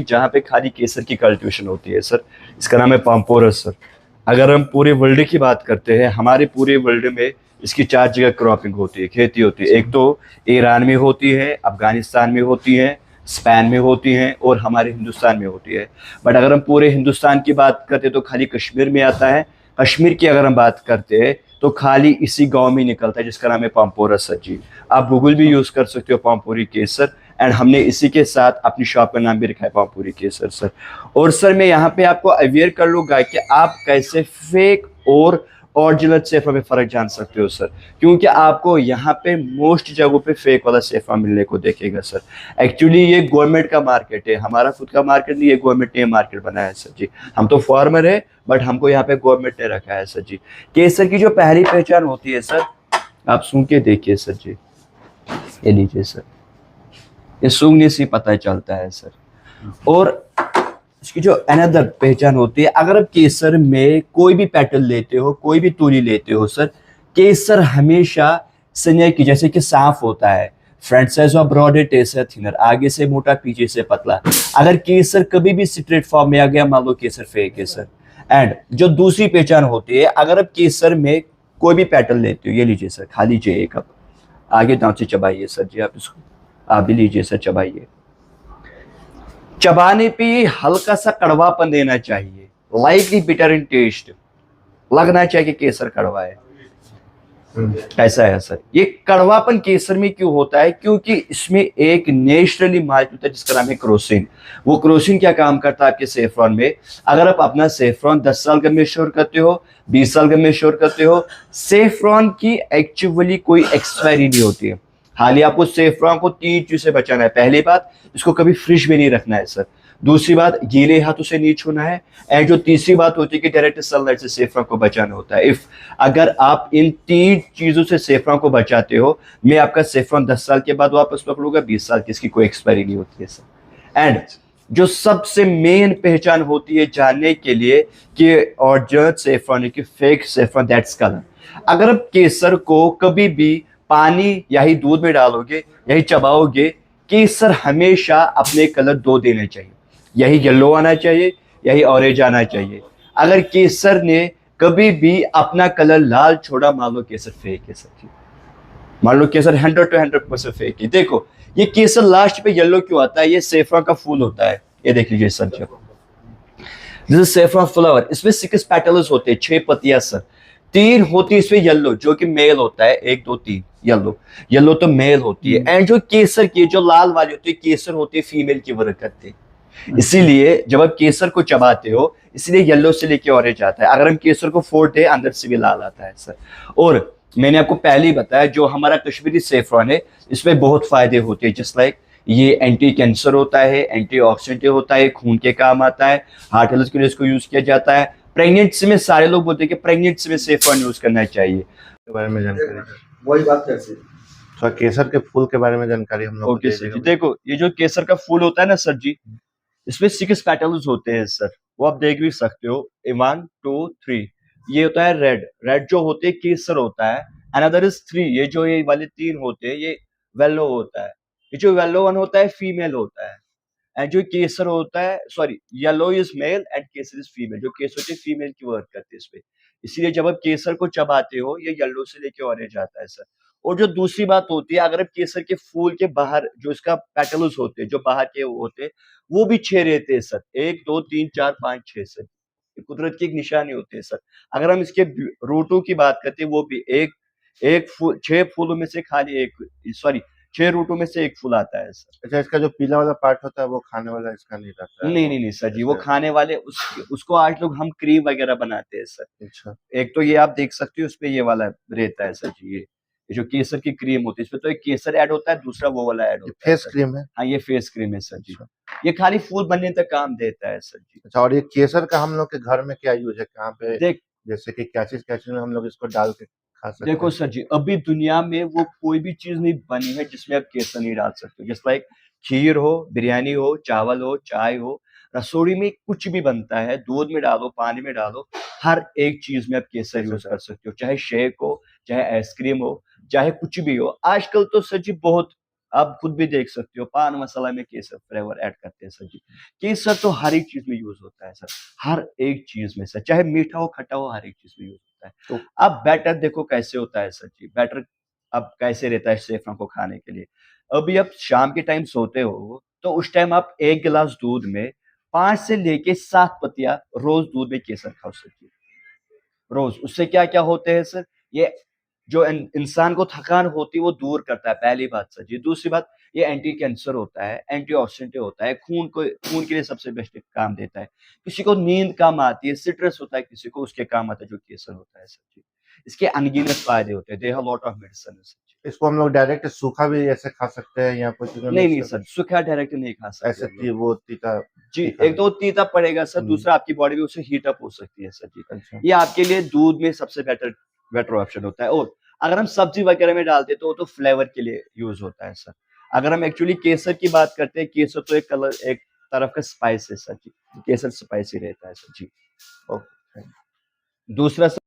जहाँ पे खाली केसर की कल्टीवेशन होती है सर, इसका नाम है पाम्पोरस सर। अगर हम पूरे वर्ल्ड की बात करते हैं, हमारे पूरे वर्ल्ड में इसकी 4 जगह क्रॉपिंग होती है, खेती होती है। एक तो ईरान में होती है, अफगानिस्तान में होती है, स्पेन में होती है और हमारे हिंदुस्तान में होती है। बट अगर हम पूरे हिंदुस्तान की बात करते हैं तो खाली कश्मीर में आता है। कश्मीर की अगर हम बात करते हैं तो खाली इसी गांव में निकलता है जिसका नाम है पाम्पोरस सर जी। आप गूगल भी यूज कर सकते हो, पामपुरी केसर। एंड हमने इसी के साथ अपनी शॉप का नाम भी रखा है पामपुरी केसर सर। और सर मैं यहाँ पे आपको अवेयर कर लूंगा कि आप कैसे फेक और ओरिजिनल सेफा में फर्क जान सकते हो सर, क्योंकि आपको यहाँ पे मोस्ट जगहों पे फेक वाला सेफा मिलने को देखेगा सर। एक्चुअली ये गवर्नमेंट का मार्केट है, हमारा खुद का मार्केट नहीं, ये गवर्नमेंट ने मार्केट बनाया है सर जी। हम तो फार्मर है बट हमको यहाँ पे गवर्नमेंट ने रखा है सर जी। केसर की जो पहली पहचान होती है सर, आप सुन के देखिए सर जी, ये लीजिए सर, ये सूंघने से पता चलता है सर। और इसकी जो अनदर पहचान होती है, अगर आप केसर में कोई भी पेटल लेते हो, कोई भी तूली लेते हो सर, केसर हमेशा सन्या की जैसे कि साफ होता है, फ्रंट साइज और ब्रॉडर, टेसर थिनर, आगे से मोटा पीछे से पतला। अगर केसर कभी भी स्ट्रेट फॉर्म में आ गया, मान लो केसर फेक है सर। एंड जो दूसरी पहचान होती है, अगर आप केसर में कोई भी पेटल लेते हो, ये लीजिए सर, खा लीजिए एक, आप आगे दांत से चबाइए सर जी, आप इसको आप भी लीजिए सर, चबाइए। चबाने पे हल्का सा कड़वापन देना चाहिए, लाइटली बिटर इन टेस्ट, लगना चाहिए कि केसर कड़वा है। ऐसा है सर। ये कड़वापन केसर में क्यों होता है? क्योंकि इसमें एक नेचुरली मार्क होता है जिसका नाम है क्रोसिन। वो क्रोसिन क्या काम करता है आपके सेफ्रॉन में? अगर आप अपना सेफ्रॉन 10 साल का मेच्योर करते हो, 20 साल का मेच्योर करते हो, सेफ्रॉन की एक्चुअली कोई एक्सपायरी नहीं होती है। हालांकि आपको सेफ्रॉन को 3 चीज से बचाना है। पहली बात, इसको कभी फ्रिज में नहीं रखना है सर। दूसरी बात, गीले हाथों से नहीं छूना है। एंड जो तीसरी बात होती है कि डायरेक्ट सनलाइट से सेफ्रॉन को बचाना होता है। इफ अगर आप इन 3 चीजों से सेफ्रॉन को बचाते हो, मैं आपका सेफ्रॉन 10 साल के बाद वापस पकड़ूंगा, 20 साल की इसकी कोई एक्सपायरी नहीं होती है सर। एंड जो सबसे मेन पहचान होती है जानने के लिए कि ओरिजिनल सेफ्रॉन की फेक सेफ्रॉन, दैट्स कलर। अगर आप केसर को कभी भी पानी या ही दूध में डालोगे, यही चबाओगे, केसर हमेशा अपने कलर 2 देने चाहिए। यही येलो आना चाहिए, यही ऑरेंज आना चाहिए। अगर केसर ने कभी भी अपना कलर लाल छोड़ा, मान लो केसर फेक है सर। मान लो केसर 100 to 100% फेक है। देखो ये केसर लास्ट पे येलो क्यों आता है? ये सेफ्रॉन का फूल होता है, ये देख लीजिए sir. This is saffron flower. इसमें 6 पेटल्स होते हैं, 6 पत्तियां सर। 3 होती है इसमें येलो, जो कि मेल होता है, 1 2 3 येलो, येलो तो मेल होती है। एंड जो केसर की जो लाल वाली होती है, केसर होती है फीमेल की वर्क करते हैं। इसीलिए जब आप केसर को चबाते हो, इसलिए येलो से लेके ऑरेंज आता है। अगर हम केसर को फोड़ते हैं, अंदर से भी लाल आता है सर। और मैंने आपको पहले ही बताया, जो हमारा कश्मीरी सेफ्रॉन है, इसमें बहुत फायदे होते हैं। जस्ट लाइक ये एंटी कैंसर होता है, एंटीऑक्सीडेंट होता है, खून के काम आता है, हार्ट हेल्थ के लिए इसको यूज किया जाता है। प्रेगनेंसी में सारे लोग बोलते हैं कि प्रेगनेंसी में सेफ्रॉन यूज करना चाहिए। के बारे में जानकारी, वही बात कैसे? तो केसर के फूल के बारे में जानकारी हम लोग को ओके दे सर जी, दीजिए। देखो ये जो केसर का फूल होता है ना सर जी, इसमें 6 पेटल्स होते हैं सर, वो आप देख भी सकते हो। 1 2 3, ये होता है रेड, रेड जो होते हैं केसर होता है। अनदर इज 3, ये जो ये वाले 3 होते हैं, ये वेलो होता है। ये जो वेलो वन होता है फीमेल होता है। एंड जो केसर होता है, sorry, yellow is male and Kesar is female. जो केसर होती है फीमेल की वर्क करती है इस पे। इसीलिए जब आप केसर को चबाते हो, ये येलो से लेके ऑरेंज आता है सर। और जो दूसरी बात होती है, अगर आप केसर के फूल के बाहर जो इसका पेटल्स होते हैं, जो बाहर के होते हैं, वो भी 6 रहते हैं सर। 1 2 3 4 5 6 सर। ये कुदरत की एक निशानी होती है सर। अगर हम इसके रूटों की बात करते हैं, वो भी एक एक फूल, 6 फूलों में से खाली एक, सॉरी, 6 रूटों में से एक फूल आता है सर। अच्छा, इसका जो पीला वाला पार्ट होता है वो खाने वाला इसका नहीं रहता है? नहीं नहीं नहीं सर जी, वो खाने वाले उसको आज लोग हम क्रीम वगैरह बनाते हैं सर। अच्छा, एक तो ये आप देख सकते हो, उसपे ये वाला रहता है सर जी। ये जो केसर की क्रीम होती है, इसमें तो एक केसर ऐड होता है, दूसरा वो वाला ऐड ये होता है फेस सर। क्रीम है? हाँ, ये फेस क्रीम है सर जी। अच्छा ये खाली फूल बनने तक काम देता है सर जी। अच्छा, और ये केसर का हम लोग के घर में क्या यूज है, कहाँ पे, देख जैसे कि क्या चीज में हम लोग इसको डाल के खा सकते देखो हैं? सर जी, अभी दुनिया में वो कोई भी चीज नहीं बनी है जिसमें आप केसर नहीं डाल सकते। जस्ट लाइक खीर हो, बिरयानी हो, चावल हो, चाय हो, रसोई में कुछ भी बनता है, दूध में डालो, पानी में डालो, हर एक चीज में आप केसर यूज कर सकते हो। चाहे शेक हो, चाहे आइसक्रीम हो, चाहे कुछ भी हो। आजकल तो सर जी बहुत आप खुद भी देख सकते हो, पान मसाला में केसर फ्लेवर ऐड करते हैं सर जी। केसर तो हर एक चीज में यूज होता है सर, हर एक चीज में सर, चाहे मीठा हो खट्टा हो, हर एक चीज में यूज होता है। तो अब बैटर देखो कैसे होता है सर जी, बैटर अब कैसे रहता है सेफ्रॉन को खाने के लिए। अभी आप शाम के टाइम सोते हो तो उस टाइम आप 1 गिलास दूध में 5 से लेके 7 पत्तियां रोज दूध में केसर खाओ सर जी, रोज। उससे क्या क्या होते हैं सर, ये जो इंसान को थकान होती है वो दूर करता है, पहली बात सर जी। दूसरी बात, ये एंटी कैंसर होता है, एंटीऑक्सीडेंट होता है, खून के लिए सबसे बेस्ट काम देता है। किसी को नींद कम आती है, स्ट्रेस होता है किसी को, उसके काम आता है जो केसर होता है सर जी। इसके अनगिनत फायदे होते हैं, they have lot of medicine sir जी। इसको हम लोग डायरेक्ट सूखा भी ऐसे खा सकते हैं या कुछ में नहीं मिक्स नहीं कर सर, सूखा डायरेक्ट नहीं खा सकते ऐसे हम लोग। वो तीखा जी, तीखा एक तो तीता पड़ेगा सर, हम्म, दूसरा आपकी बॉडी में उससे हीट अप हो सकती है सर जी। अच्छा ये आपके लिए दूध में सबसे बेटर बेटर ऑप्शन होता है। और अगर हम सब्जी वगैरह में डालते हैं तो वो तो फ्लेवर के लिए यूज होता है सर। अगर हम एक्चुअली केसर की बात करते हैं, केसर तो एक तरफ का स्पाइस है सर जी, केसर स्पाइसी रहता है सर जी। ओके। दूसरा